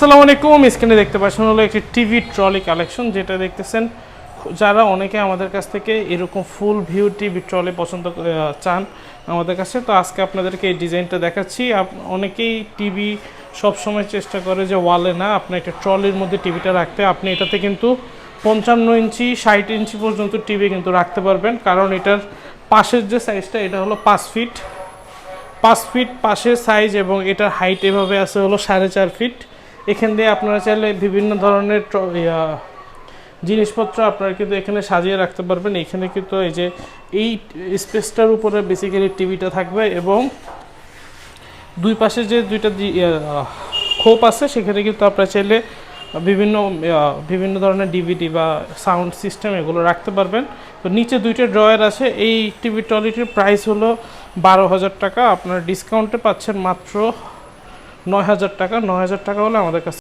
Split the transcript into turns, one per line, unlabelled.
আসসালামু আলাইকুম। স্ক্রিনে দেখতে পাচ্ছেন হলো একটি টিভি ট্রলি কালেকশন, যেটা দেখতেছেন যারা অনেকে আমাদের কাছ থেকে এরকম ফুল ভিউ টিভি ট্রলি পছন্দ চান আমাদের কাছে। তো আজকে আপনাদেরকে এই ডিজাইনটা দেখাচ্ছি। অনেকেই টিভি সবসময় চেষ্টা করে যে ওয়ালে না, আপনি একটা ট্রলির মধ্যে টিভিটা রাখতে। আপনি এটাতে কিন্তু 55 ইঞ্চি 60 ইঞ্চি পর্যন্ত টিভি কিন্তু রাখতে পারবেন, কারণ এটার পাশের যে সাইজটা এটা হলো 5 ফিট পাশের সাইজ, এবং এটার হাইট এভাবে আছে হলো 4.5 ফিট। এখান দিয়ে আপনারা চাইলে বিভিন্ন ধরনের জিনিসপত্র আপনারা কিন্তু এখানে সাজিয়ে রাখতে পারবেন। এখানে কিন্তু এই স্পেসটার উপরে বেসিক্যালি টিভিটা থাকবে, এবং দুই পাশে যে দুইটা খোপ আছে সেখানে কিন্তু আপনারা চাইলে বিভিন্ন ধরনের ডিভিডি বা সাউন্ড সিস্টেম এগুলো রাখতে পারবেন। তো নিচে দুইটা ড্রয়ার আছে। এই টিভি ট্রলিটির প্রাইস হলো 12,000 টাকা। আপনারা ডিসকাউন্টে পাচ্ছেন মাত্র 9,000 টাকা। 9,000 টাকা হলে আমাদের কাছে